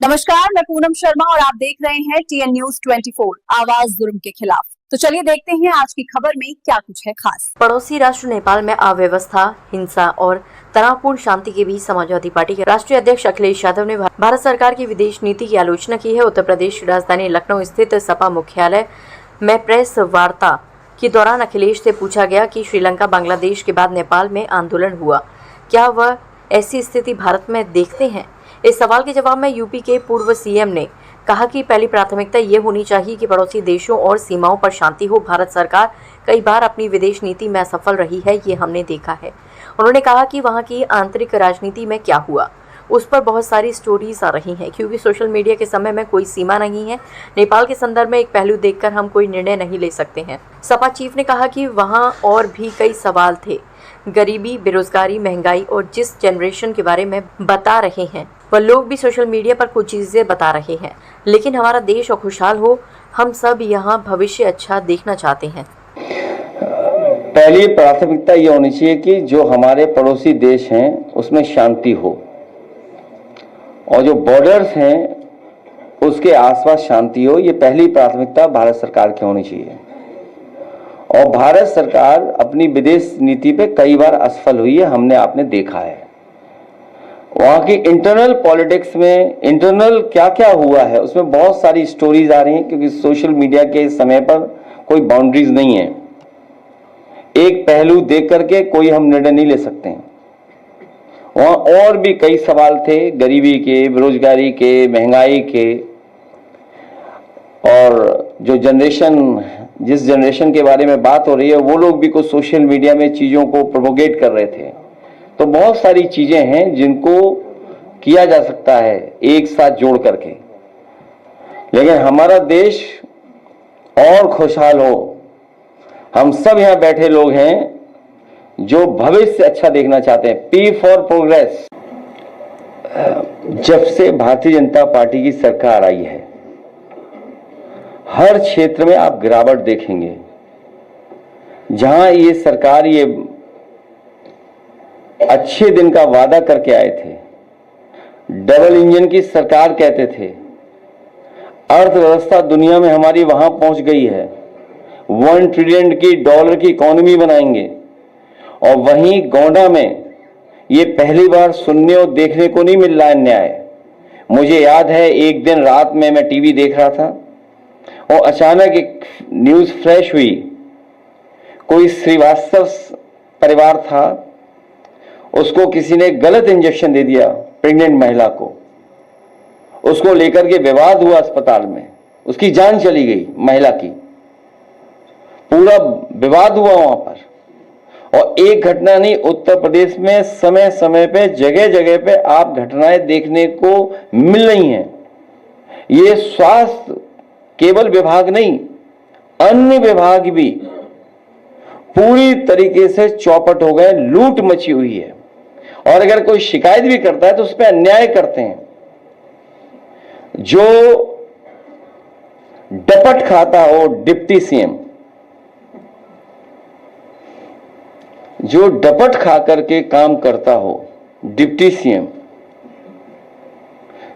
नमस्कार, मैं पूनम शर्मा और आप देख रहे हैं TN News 24 आवाज जुर्म के खिलाफ। तो चलिए देखते हैं आज की खबर में क्या कुछ है खास। पड़ोसी राष्ट्र नेपाल में अव्यवस्था, हिंसा और तनावपूर्ण शांति के बीच समाजवादी पार्टी के राष्ट्रीय अध्यक्ष अखिलेश यादव ने भारत सरकार की विदेश नीति की आलोचना की है। उत्तर प्रदेश की राजधानी लखनऊ स्थित सपा मुख्यालय में प्रेस वार्ता के दौरान अखिलेश से पूछा गया कि श्रीलंका, बांग्लादेश के बाद नेपाल में आंदोलन हुआ, क्या वह ऐसी स्थिति भारत में देखते हैं? इस सवाल के जवाब में यूपी के पूर्व सीएम ने कहा कि पहली प्राथमिकता ये होनी चाहिए कि पड़ोसी देशों और सीमाओं पर शांति हो। भारत सरकार कई बार अपनी विदेश नीति में असफल रही है, ये हमने देखा है। उन्होंने कहा कि वहाँ की आंतरिक राजनीति में क्या हुआ, उस पर बहुत सारी स्टोरीज आ रही हैं, क्योंकि सोशल मीडिया के समय में कोई सीमा नहीं है। नेपाल के संदर्भ में एक पहलू देखकर हम कोई निर्णय नहीं ले सकते हैं। सपा चीफ ने कहा कि वहाँ और भी कई सवाल थे, गरीबी, बेरोजगारी, महंगाई और जिस जनरेशन के बारे में बता रहे हैं वह लोग भी सोशल मीडिया पर कुछ चीजें बता रहे हैं, लेकिन हमारा देश और खुशहाल हो, हम सब यहाँ भविष्य अच्छा देखना चाहते हैं। पहली प्राथमिकता ये होनी चाहिए कि जो हमारे पड़ोसी देश हैं उसमें शांति हो और जो बॉर्डर्स हैं उसके आसपास शांति हो। ये पहली प्राथमिकता भारत सरकार की होनी चाहिए। और भारत सरकार अपनी विदेश नीति पे कई बार असफल हुई है, हमने आपने देखा है। वहाँ की इंटरनल पॉलिटिक्स में इंटरनल क्या क्या हुआ है उसमें बहुत सारी स्टोरीज आ रही हैं, क्योंकि सोशल मीडिया के समय पर कोई बाउंड्रीज नहीं है। एक पहलू देख करके कोई हम निर्णय नहीं ले सकते हैं। वहाँ और भी कई सवाल थे, गरीबी के, बेरोजगारी के, महंगाई के, और जो जिस जनरेशन के बारे में बात हो रही है वो लोग भी कुछ सोशल मीडिया में चीज़ों को प्रोपोगेट कर रहे थे। तो बहुत सारी चीज़ें हैं जिनको किया जा सकता है एक साथ जोड़ करके, लेकिन हमारा देश और खुशहाल हो। हम सब यहाँ बैठे लोग हैं जो भविष्य अच्छा देखना चाहते हैं, पी फॉर प्रोग्रेस। जब से भारतीय जनता पार्टी की सरकार आई है, हर क्षेत्र में आप गिरावट देखेंगे। जहां ये सरकार ये अच्छे दिन का वादा करके आए थे, डबल इंजन की सरकार कहते थे, अर्थव्यवस्था दुनिया में हमारी वहां पहुंच गई है, $1 ट्रिलियन की डॉलर की इकोनॉमी बनाएंगे, और वहीं गोंडा में ये पहली बार सुनने और देखने को नहीं मिल रहा है न्याय। मुझे याद है एक दिन रात में मैं टीवी देख रहा था और अचानक एक न्यूज फ्लैश हुई। कोई श्रीवास्तव परिवार था, उसको किसी ने गलत इंजेक्शन दे दिया, प्रेग्नेंट महिला को। उसको लेकर के विवाद हुआ अस्पताल में, उसकी जान चली गई महिला की, पूरा विवाद हुआ वहां पर। और एक घटना नहीं, उत्तर प्रदेश में समय समय पे जगह जगह पे आप घटनाएं देखने को मिल रही हैं। ये स्वास्थ्य केवल विभाग नहीं, अन्य विभाग भी पूरी तरीके से चौपट हो गए, लूट मची हुई है। और अगर कोई शिकायत भी करता है तो उस पर अन्याय करते हैं। जो डपट खाता हो डिप्टी सीएम, जो डपट खा करके काम करता हो डिप्टी सीएम,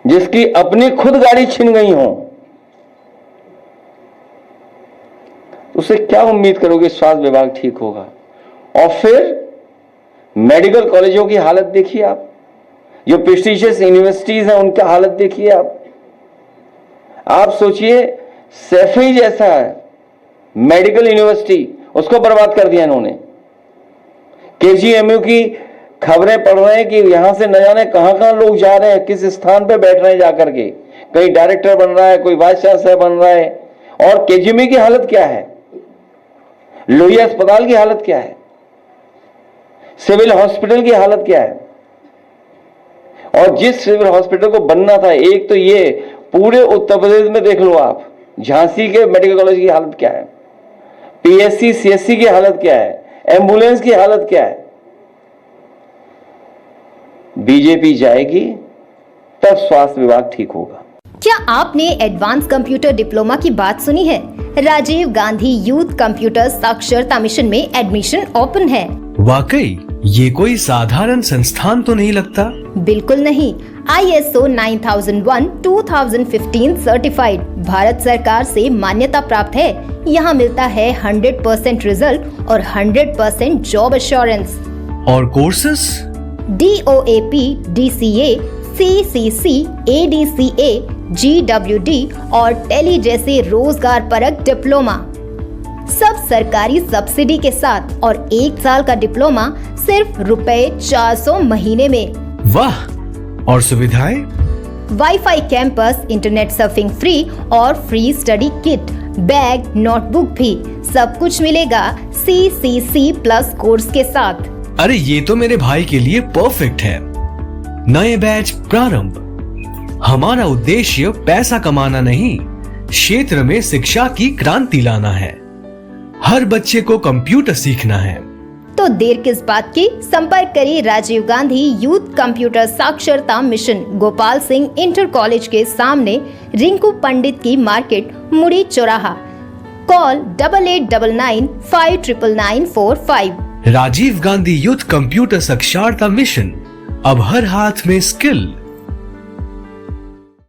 जिसकी अपनी खुद गाड़ी छिन गई हो, उससे क्या उम्मीद करोगे स्वास्थ्य विभाग ठीक होगा? और फिर मेडिकल कॉलेजों की हालत देखिए आप, जो प्रेस्टिजियस यूनिवर्सिटीज हैं उनकी हालत देखिए आप सोचिए, सैफई जैसा मेडिकल यूनिवर्सिटी, उसको बर्बाद कर दिया इन्होंने। केजीएमयू की खबरें पढ़ रहे हैं कि यहां से न जाने कहां लोग जा रहे हैं, किस स्थान पे बैठ रहे हैं जाकर के, कहीं डायरेक्टर बन रहा है, कोई वाइस चांसलर बन रहा है। और केजीएमयू की हालत क्या है, लोहिया अस्पताल की हालत क्या है, सिविल हॉस्पिटल की हालत क्या है। और जिस सिविल हॉस्पिटल को बनना था, एक तो ये पूरे उत्तर प्रदेश में देख लो आप, झांसी के मेडिकल कॉलेज की हालत क्या है, पीएससी सीएससी की हालत क्या है, एम्बुलेंस की हालत क्या है। बीजेपी जाएगी तब स्वास्थ्य विभाग ठीक होगा। क्या आपने एडवांस कंप्यूटर डिप्लोमा की बात सुनी है? राजीव गांधी यूथ कंप्यूटर साक्षरता मिशन में एडमिशन ओपन है। वाकई ये कोई साधारण संस्थान तो नहीं लगता। बिल्कुल नहीं, ISO 9001:2015 सर्टिफाइड, भारत सरकार से मान्यता प्राप्त है। यहाँ मिलता है 100% रिजल्ट और 100% जॉब एश्योरेंस। और courses? DOAP, DCA, CCC, ADCA, GWD और टेली जैसे रोजगार परक डिप्लोमा, सब सरकारी सब्सिडी के साथ, और 1 साल का डिप्लोमा सिर्फ ₹400 महीने में। वाह! और सुविधाएं? WiFi campus, internet surfing free और free study kit, bag, notebook भी, सब कुछ मिलेगा CCC प्लस कोर्स के साथ। अरे ये तो मेरे भाई के लिए परफेक्ट है। नए बैच प्रारंभ। हमारा उद्देश्य पैसा कमाना नहीं, क्षेत्र में शिक्षा की क्रांति लाना है। हर बच्चे को कंप्यूटर सीखना है। तो देर किस बात की, संपर्क करिए राजीव गांधी यूथ कंप्यूटर साक्षरता mission, Gopal Singh inter college के सामने, रिंकू पंडित की मार्केट, मुड़ी चौराहा। Call 8899559945। Rajiv Gandhi youth computer साक्षरता मिशन, अब हर हाथ में स्किल।